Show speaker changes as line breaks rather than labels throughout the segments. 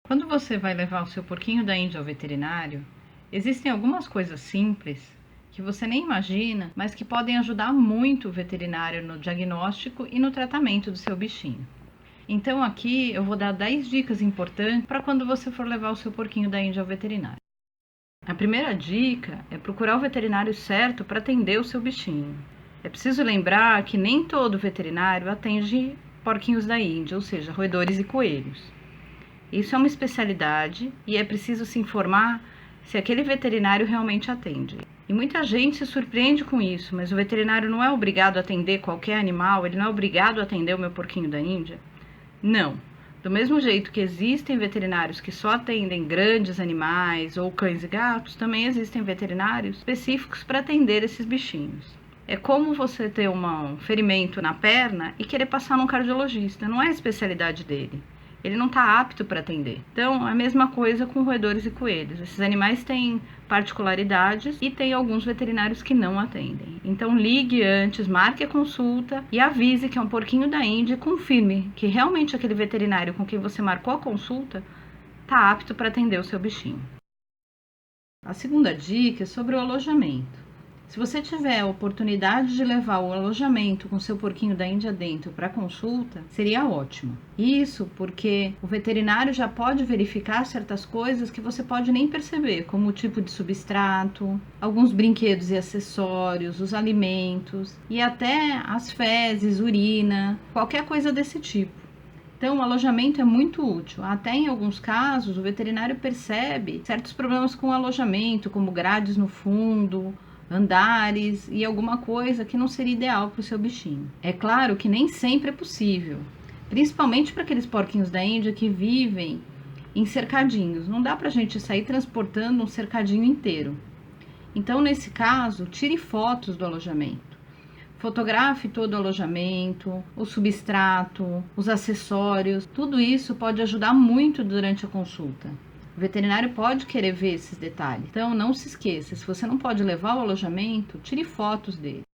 Quando você vai levar o seu porquinho da Índia ao veterinário, existem algumas coisas simples que você nem imagina, mas que podem ajudar muito o veterinário no diagnóstico e no tratamento do seu bichinho. Então aqui eu vou dar 10 dicas importantes para quando você for levar o seu porquinho da Índia ao veterinário. A primeira dica é procurar o veterinário certo para atender o seu bichinho. É preciso lembrar que nem todo veterinário atende porquinhos da Índia, ou seja, roedores e coelhos. Isso é uma especialidade e é preciso se informar se aquele veterinário realmente atende. E muita gente se surpreende com isso, mas o veterinário não é obrigado a atender qualquer animal, ele não é obrigado a atender o meu porquinho da Índia? Não. Do mesmo jeito que existem veterinários que só atendem grandes animais ou cães e gatos, também existem veterinários específicos para atender esses bichinhos. É como você ter um ferimento na perna e querer passar num cardiologista, não é a especialidade dele. Ele não está apto para atender. Então, a mesma coisa com roedores e coelhos. Esses animais têm particularidades e tem alguns veterinários que não atendem. Então, ligue antes, marque a consulta e avise que é um porquinho da Índia e confirme que realmente aquele veterinário com quem você marcou a consulta está apto para atender o seu bichinho. A segunda dica é sobre o alojamento. Se você tiver a oportunidade de levar o alojamento com seu porquinho da Índia dentro para consulta, seria ótimo. Isso porque o veterinário já pode verificar certas coisas que você pode nem perceber, como o tipo de substrato, alguns brinquedos e acessórios, os alimentos e até as fezes, urina, qualquer coisa desse tipo. Então, o alojamento é muito útil. Até em alguns casos, o veterinário percebe certos problemas com o alojamento, como grades no fundo, andares e alguma coisa que não seria ideal para o seu bichinho. É claro que nem sempre é possível, principalmente para aqueles porquinhos da Índia que vivem em cercadinhos. Não dá para a gente sair transportando um cercadinho inteiro. Então, nesse caso, tire fotos do alojamento. Fotografe todo o alojamento, o substrato, os acessórios. Tudo isso pode ajudar muito durante a consulta. O veterinário pode querer ver esses detalhes. Então, não se esqueça, se você não pode levar o alojamento, tire fotos dele.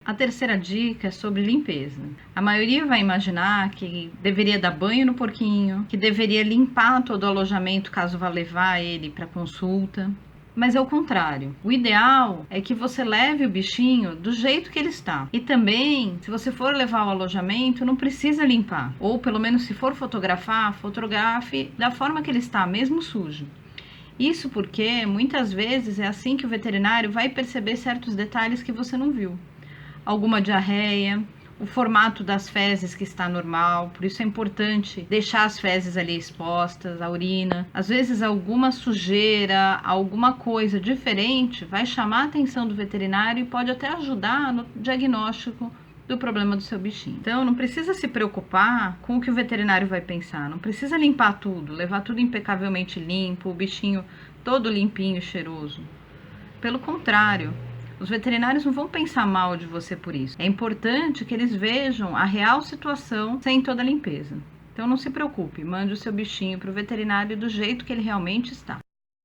A terceira dica é sobre limpeza. A maioria vai imaginar que deveria dar banho no porquinho, que deveria limpar todo o alojamento caso vá levar ele para consulta. Mas é o contrário. O ideal é que você leve o bichinho do jeito que ele está. E também, se você for levar o alojamento, não precisa limpar. Ou pelo menos se for fotografar, fotografe da forma que ele está, mesmo sujo. Isso porque muitas vezes é assim que o veterinário vai perceber certos detalhes que você não viu. Alguma diarreia, o formato das fezes que está normal, por isso é importante deixar as fezes ali expostas, a urina. Às vezes alguma sujeira, alguma coisa diferente vai chamar a atenção do veterinário e pode até ajudar no diagnóstico do problema do seu bichinho. Então não precisa se preocupar com o que o veterinário vai pensar, não precisa limpar tudo, levar tudo impecavelmente limpo, o bichinho todo limpinho e cheiroso. Pelo contrário, os veterinários não vão pensar mal de você por isso. É importante que eles vejam a real situação sem toda a limpeza. Então não se preocupe, mande o seu bichinho para o veterinário do jeito que ele realmente está.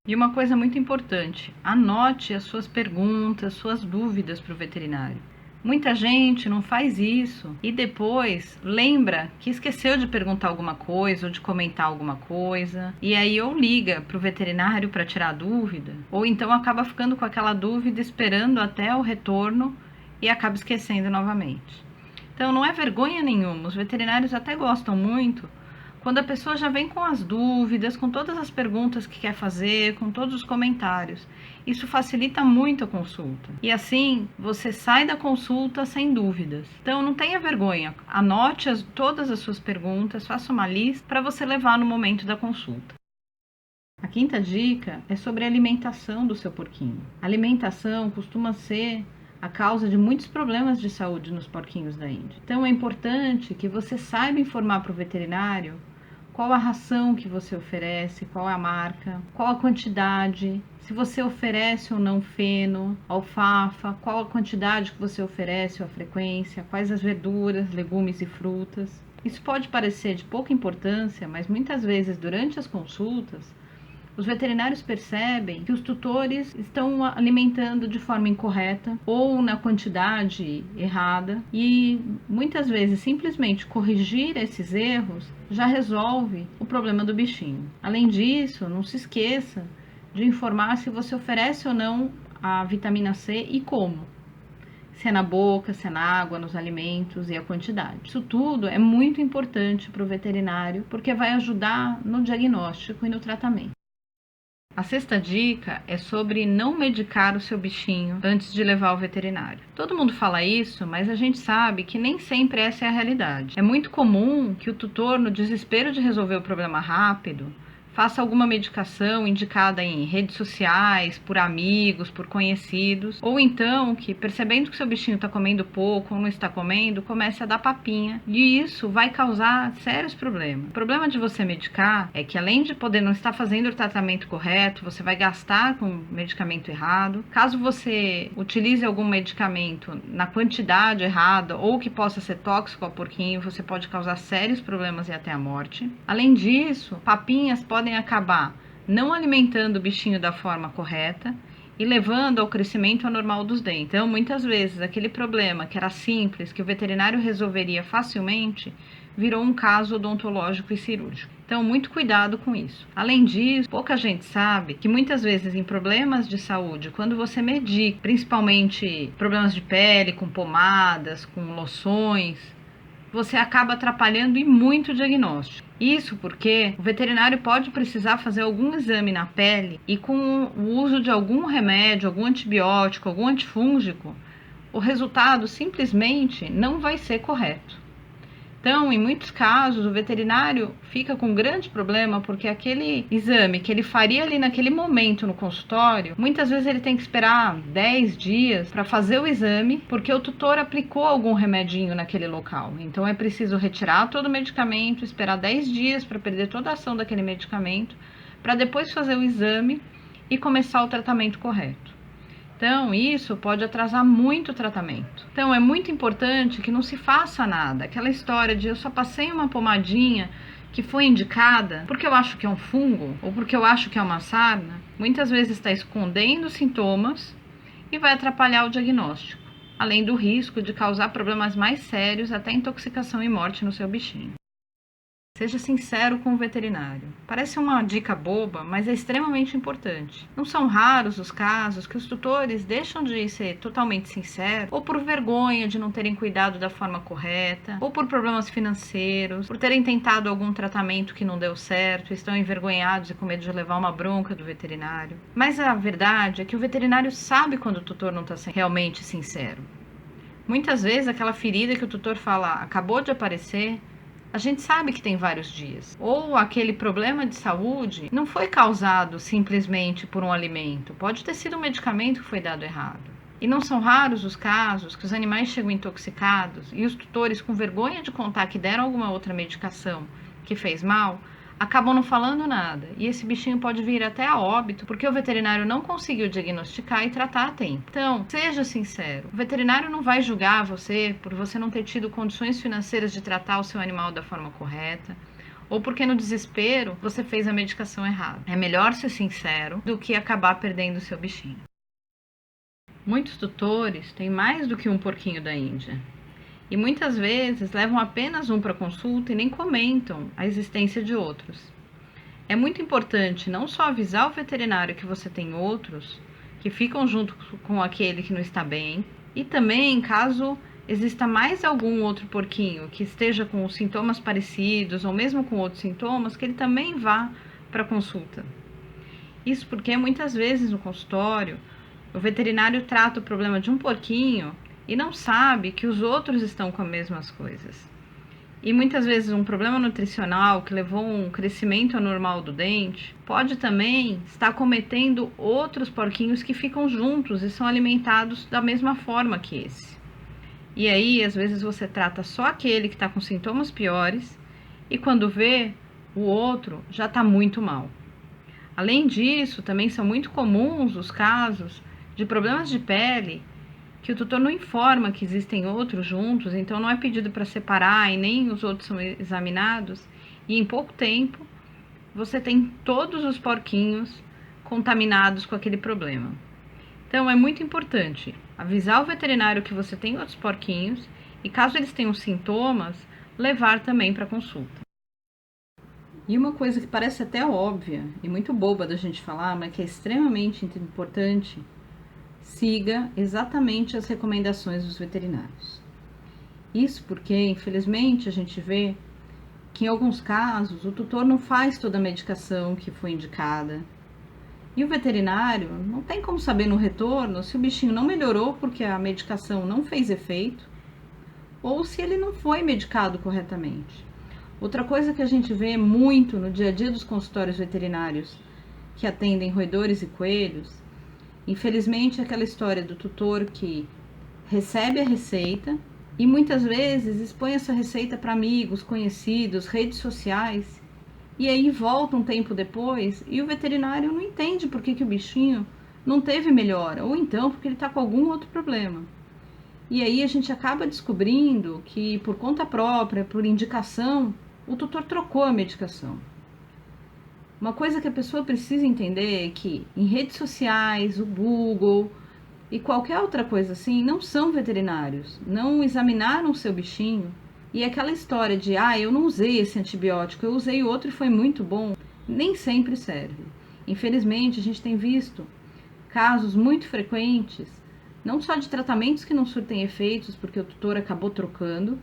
E uma coisa muito importante, anote as suas perguntas, suas dúvidas para o veterinário. Muita gente não faz isso e depois lembra que esqueceu de perguntar alguma coisa ou de comentar alguma coisa e aí ou liga para o veterinário para tirar a dúvida ou então acaba ficando com aquela dúvida esperando até o retorno e acaba esquecendo novamente. Então não é vergonha nenhuma, os veterinários até gostam muito quando a pessoa já vem com as dúvidas, com todas as perguntas que quer fazer, com todos os comentários. Isso facilita muito a consulta. E assim, você sai da consulta sem dúvidas. Então, não tenha vergonha. Anote todas as suas perguntas, faça uma lista para você levar no momento da consulta. A quinta dica é sobre a alimentação do seu porquinho. A alimentação costuma ser a causa de muitos problemas de saúde nos porquinhos da Índia. Então, é importante que você saiba informar para o veterinário qual a ração que você oferece, qual a marca, qual a quantidade, se você oferece ou não feno, alfafa, qual a quantidade que você oferece ou a frequência, quais as verduras, legumes e frutas. Isso pode parecer de pouca importância, mas muitas vezes durante as consultas, Os veterinários percebem que os tutores estão alimentando de forma incorreta ou na quantidade errada e muitas vezes simplesmente corrigir esses erros já resolve o problema do bichinho. Além disso, não se esqueça de informar se você oferece ou não a vitamina C e como. Se é na boca, se é na água, nos alimentos e a quantidade. Isso tudo é muito importante para o veterinário porque vai ajudar no diagnóstico e no tratamento. A sexta dica é sobre não medicar o seu bichinho antes de levar ao veterinário. Todo mundo fala isso, mas a gente sabe que nem sempre essa é a realidade. É muito comum que o tutor, no desespero de resolver o problema rápido, faça alguma medicação indicada em redes sociais, por amigos, por conhecidos, ou então que, percebendo que seu bichinho está comendo pouco ou não está comendo, comece a dar papinha, e isso vai causar sérios problemas. O problema de você medicar é que, além de poder não estar fazendo o tratamento correto, você vai gastar com medicamento errado. Caso você utilize algum medicamento na quantidade errada ou que possa ser tóxico ao porquinho, você pode causar sérios problemas e até a morte. Além disso, papinhas podem acabar não alimentando o bichinho da forma correta e levando ao crescimento anormal dos dentes. Então, muitas vezes, aquele problema que era simples, que o veterinário resolveria facilmente, virou um caso odontológico e cirúrgico. Então, muito cuidado com isso. Além disso, pouca gente sabe que muitas vezes em problemas de saúde, quando você medica, principalmente problemas de pele, com pomadas, com loções, você acaba atrapalhando e muito o diagnóstico. Isso porque o veterinário pode precisar fazer algum exame na pele e com o uso de algum remédio, algum antibiótico, algum antifúngico, o resultado simplesmente não vai ser correto. Então, em muitos casos, o veterinário fica com um grande problema porque aquele exame que ele faria ali naquele momento no consultório, muitas vezes ele tem que esperar 10 dias para fazer o exame porque o tutor aplicou algum remedinho naquele local. Então, é preciso retirar todo o medicamento, esperar 10 dias para perder toda a ação daquele medicamento, para depois fazer o exame e começar o tratamento correto. Então, isso pode atrasar muito o tratamento. Então, é muito importante que não se faça nada. Aquela história de eu só passei uma pomadinha que foi indicada porque eu acho que é um fungo ou porque eu acho que é uma sarna, muitas vezes está escondendo sintomas e vai atrapalhar o diagnóstico, além do risco de causar problemas mais sérios, até intoxicação e morte no seu bichinho. Seja sincero com o veterinário. Parece uma dica boba, mas é extremamente importante. Não são raros os casos que os tutores deixam de ser totalmente sinceros, ou por vergonha de não terem cuidado da forma correta, ou por problemas financeiros, por terem tentado algum tratamento que não deu certo, estão envergonhados e com medo de levar uma bronca do veterinário. Mas a verdade é que o veterinário sabe quando o tutor não está sendo realmente sincero. Muitas vezes aquela ferida que o tutor fala acabou de aparecer, a gente sabe que tem vários dias. Ou aquele problema de saúde não foi causado simplesmente por um alimento. Pode ter sido um medicamento que foi dado errado. E não são raros os casos que os animais chegam intoxicados e os tutores, com vergonha de contar que deram alguma outra medicação que fez mal, acabam não falando nada. E esse bichinho pode vir até a óbito porque o veterinário não conseguiu diagnosticar e tratar a tempo. Então, seja sincero. O veterinário não vai julgar você por você não ter tido condições financeiras de tratar o seu animal da forma correta, ou porque no desespero você fez a medicação errada. É melhor ser sincero do que acabar perdendo o seu bichinho. Muitos tutores têm mais do que um porquinho da Índia. E muitas vezes levam apenas um para consulta e nem comentam a existência de outros. É muito importante não só avisar o veterinário que você tem outros, que ficam junto com aquele que não está bem, e também, caso exista mais algum outro porquinho que esteja com sintomas parecidos ou mesmo com outros sintomas, que ele também vá para consulta. Isso porque muitas vezes no consultório, o veterinário trata o problema de um porquinho e não sabe que os outros estão com as mesmas coisas. E muitas vezes um problema nutricional que levou a um crescimento anormal do dente pode também estar cometendo outros porquinhos que ficam juntos e são alimentados da mesma forma que esse. E aí, às vezes, você trata só aquele que está com sintomas piores e quando vê, o outro já está muito mal. Além disso, também são muito comuns os casos de problemas de pele que o tutor não informa que existem outros juntos, então não é pedido para separar e nem os outros são examinados, e em pouco tempo você tem todos os porquinhos contaminados com aquele problema. Então é muito importante avisar o veterinário que você tem outros porquinhos e, caso eles tenham sintomas, levar também para consulta. E uma coisa que parece até óbvia e muito boba da gente falar, mas que é extremamente importante: siga exatamente as recomendações dos veterinários. Isso porque, infelizmente, a gente vê que em alguns casos o tutor não faz toda a medicação que foi indicada. E o veterinário não tem como saber no retorno se o bichinho não melhorou porque a medicação não fez efeito ou se ele não foi medicado corretamente. Outra coisa que a gente vê muito no dia a dia dos consultórios veterinários que atendem roedores e coelhos, infelizmente, é aquela história do tutor que recebe a receita e muitas vezes expõe essa receita para amigos, conhecidos, redes sociais, e aí volta um tempo depois e o veterinário não entende por que o bichinho não teve melhora, ou então porque ele está com algum outro problema. E aí a gente acaba descobrindo que, por conta própria, por indicação, o tutor trocou a medicação. Uma coisa que a pessoa precisa entender é que em redes sociais, o Google e qualquer outra coisa assim, não são veterinários, não examinaram o seu bichinho. E aquela história de, eu não usei esse antibiótico, eu usei outro e foi muito bom, nem sempre serve. Infelizmente, a gente tem visto casos muito frequentes, não só de tratamentos que não surtem efeitos porque o tutor acabou trocando,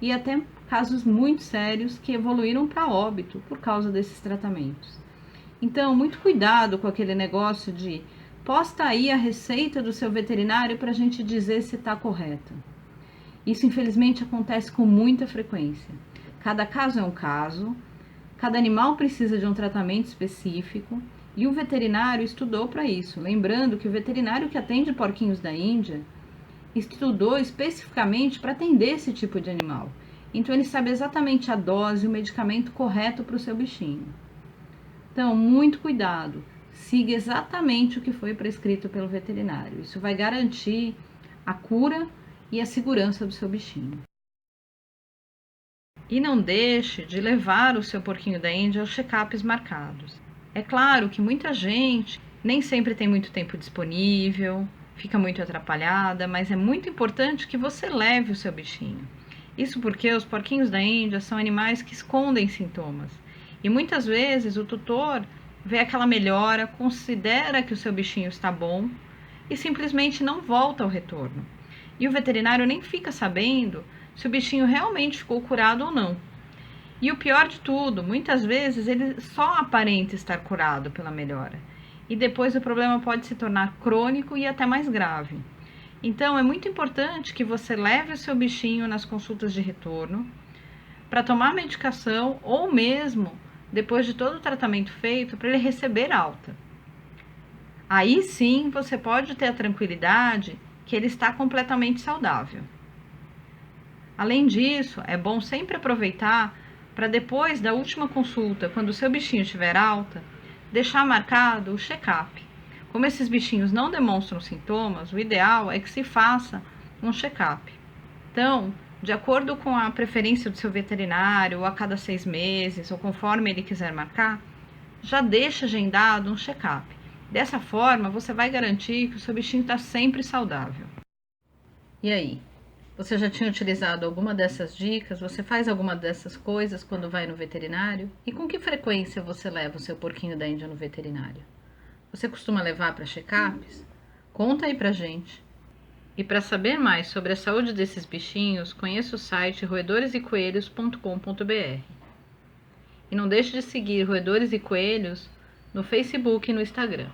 e até casos muito sérios que evoluíram para óbito por causa desses tratamentos. Então, muito cuidado com aquele negócio de posta aí a receita do seu veterinário para a gente dizer se está correta. Isso, infelizmente, acontece com muita frequência. Cada caso é um caso, cada animal precisa de um tratamento específico e o veterinário estudou para isso. Lembrando que o veterinário que atende porquinhos da Índia estudou especificamente para atender esse tipo de animal. Então, ele sabe exatamente a dose e o medicamento correto para o seu bichinho. Então, muito cuidado. Siga exatamente o que foi prescrito pelo veterinário. Isso vai garantir a cura e a segurança do seu bichinho. E não deixe de levar o seu porquinho da Índia aos check-ups marcados. É claro que muita gente nem sempre tem muito tempo disponível, fica muito atrapalhada, mas é muito importante que você leve o seu bichinho. Isso porque os porquinhos da Índia são animais que escondem sintomas. E muitas vezes o tutor vê aquela melhora, considera que o seu bichinho está bom e simplesmente não volta ao retorno. E o veterinário nem fica sabendo se o bichinho realmente ficou curado ou não. E o pior de tudo, muitas vezes ele só aparenta estar curado pela melhora. E depois o problema pode se tornar crônico e até mais grave. Então é muito importante que você leve o seu bichinho nas consultas de retorno para tomar medicação ou mesmo depois de todo o tratamento feito para ele receber alta. Aí sim você pode ter a tranquilidade que ele está completamente saudável. Além disso, é bom sempre aproveitar para depois da última consulta, quando o seu bichinho estiver alta, deixar marcado o check-up. Como esses bichinhos não demonstram sintomas, o ideal é que se faça um check-up. Então, de acordo com a preferência do seu veterinário, ou a cada 6 meses, ou conforme ele quiser marcar, já deixa agendado um check-up. Dessa forma, você vai garantir que o seu bichinho está sempre saudável. E aí? Você já tinha utilizado alguma dessas dicas? Você faz alguma dessas coisas quando vai no veterinário? E com que frequência você leva o seu porquinho da Índia no veterinário? Você costuma levar para check-ups? Conta aí pra gente. E para saber mais sobre a saúde desses bichinhos, conheça o site roedoresecoelhos.com.br. E não deixe de seguir Roedores e Coelhos no Facebook e no Instagram.